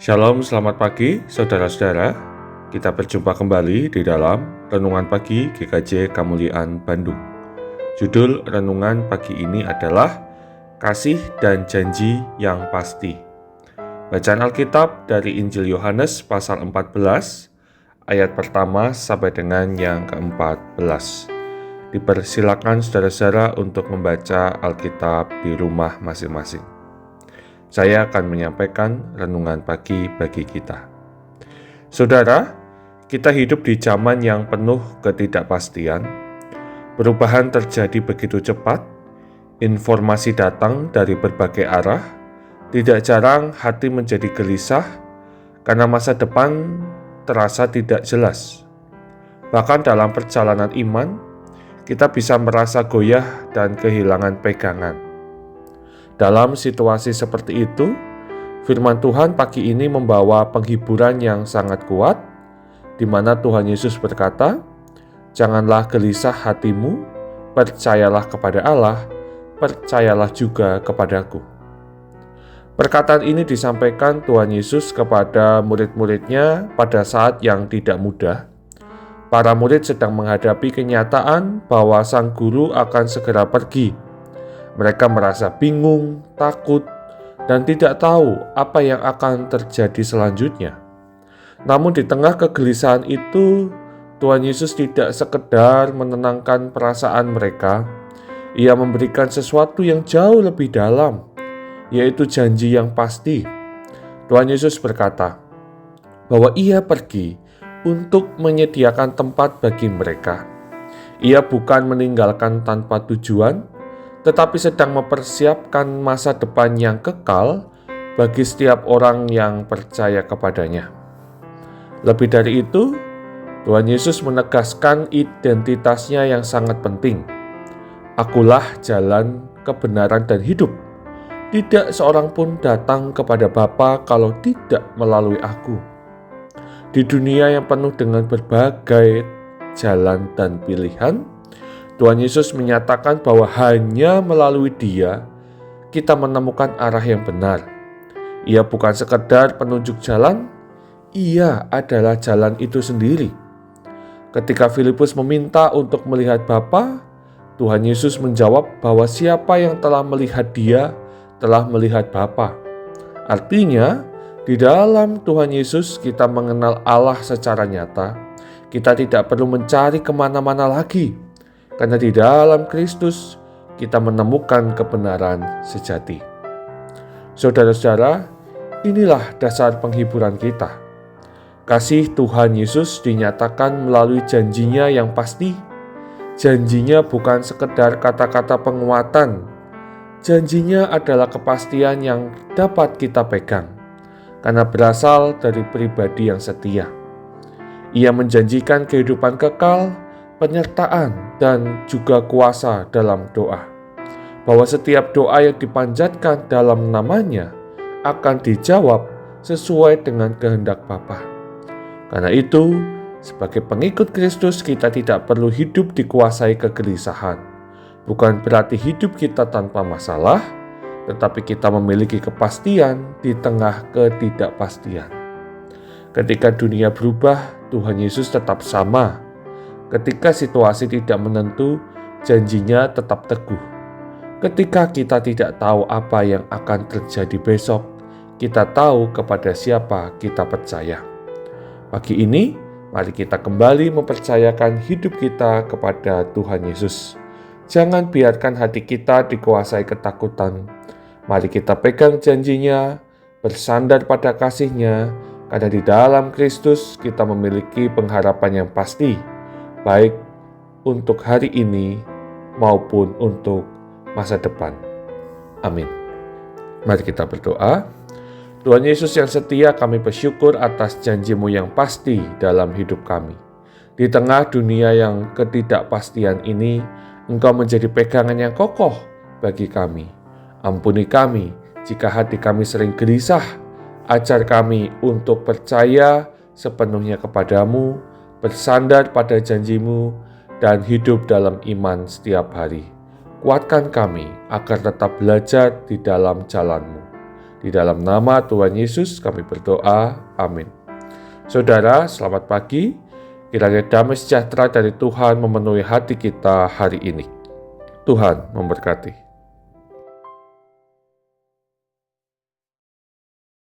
Shalom, selamat pagi saudara-saudara. Kita berjumpa kembali di dalam Renungan Pagi GKJ Kemuliaan Bandung. Judul renungan pagi ini adalah Kasih dan Janji yang Pasti. Bacaan Alkitab dari Injil Yohanes pasal 14 ayat pertama sampai dengan yang ke-14. Dipersilakan saudara-saudara untuk membaca Alkitab di rumah masing-masing. Saya akan menyampaikan renungan pagi bagi kita. Saudara, kita hidup di zaman yang penuh ketidakpastian. Perubahan terjadi begitu cepat, informasi datang dari berbagai arah. Tidak jarang hati menjadi gelisah karena masa depan terasa tidak jelas. Bahkan dalam perjalanan iman, kita bisa merasa goyah dan kehilangan pegangan. Dalam situasi seperti itu, firman Tuhan pagi ini membawa penghiburan yang sangat kuat, di mana Tuhan Yesus berkata, "Janganlah gelisah hatimu, percayalah kepada Allah, percayalah juga kepadaku." Perkataan ini disampaikan Tuhan Yesus kepada murid-muridnya pada saat yang tidak mudah. Para murid sedang menghadapi kenyataan bahwa Sang Guru akan segera pergi. Mereka merasa bingung, takut, dan tidak tahu apa yang akan terjadi selanjutnya. Namun di tengah kegelisahan itu, Tuhan Yesus tidak sekedar menenangkan perasaan mereka. Ia memberikan sesuatu yang jauh lebih dalam, yaitu janji yang pasti. Tuhan Yesus berkata bahwa Ia pergi untuk menyediakan tempat bagi mereka. Ia bukan meninggalkan tanpa tujuan, tetapi sedang mempersiapkan masa depan yang kekal bagi setiap orang yang percaya kepadanya. Lebih dari itu, Tuhan Yesus menegaskan identitasnya yang sangat penting. Akulah jalan, kebenaran, dan hidup. Tidak seorang pun datang kepada Bapa kalau tidak melalui aku. Di dunia yang penuh dengan berbagai jalan dan pilihan, Tuhan Yesus menyatakan bahwa hanya melalui Dia kita menemukan arah yang benar. Ia bukan sekedar penunjuk jalan, Ia adalah jalan itu sendiri. Ketika Filipus meminta untuk melihat Bapa, Tuhan Yesus menjawab bahwa siapa yang telah melihat Dia telah melihat Bapa. Artinya, di dalam Tuhan Yesus kita mengenal Allah secara nyata. Kita tidak perlu mencari kemana-mana lagi, karena di dalam Kristus kita menemukan kebenaran sejati. Saudara-saudara, inilah dasar penghiburan kita. Kasih Tuhan Yesus dinyatakan melalui janjinya yang pasti. Janjinya bukan sekedar kata-kata penguatan. Janjinya adalah kepastian yang dapat kita pegang, karena berasal dari pribadi yang setia. Ia menjanjikan kehidupan kekal, penyertaan, dan juga kuasa dalam doa. Bahwa setiap doa yang dipanjatkan dalam namanya akan dijawab sesuai dengan kehendak Bapa. Karena itu, sebagai pengikut Kristus kita tidak perlu hidup dikuasai kegelisahan. Bukan berarti hidup kita tanpa masalah, tetapi kita memiliki kepastian di tengah ketidakpastian. Ketika dunia berubah, Tuhan Yesus tetap sama. Ketika situasi tidak menentu, janjinya tetap teguh. Ketika kita tidak tahu apa yang akan terjadi besok, kita tahu kepada siapa kita percaya. Pagi ini, mari kita kembali mempercayakan hidup kita kepada Tuhan Yesus. Jangan biarkan hati kita dikuasai ketakutan. Mari kita pegang janjinya, bersandar pada kasih-Nya, karena di dalam Kristus kita memiliki pengharapan yang pasti, baik untuk hari ini maupun untuk masa depan. Amin. Mari kita berdoa. Tuhan Yesus yang setia, kami bersyukur atas janji-Mu yang pasti dalam hidup kami. Di tengah dunia yang ketidakpastian ini, Engkau menjadi pegangan yang kokoh bagi kami. Ampuni kami jika hati kami sering gelisah. Ajar kami untuk percaya sepenuhnya kepadamu, bersandar pada janji-Mu, dan hidup dalam iman setiap hari. Kuatkan kami agar tetap belajar di dalam jalan-Mu. Di dalam nama Tuhan Yesus kami berdoa, amin. Saudara, selamat pagi. Kiranya damai sejahtera dari Tuhan memenuhi hati kita hari ini. Tuhan memberkati.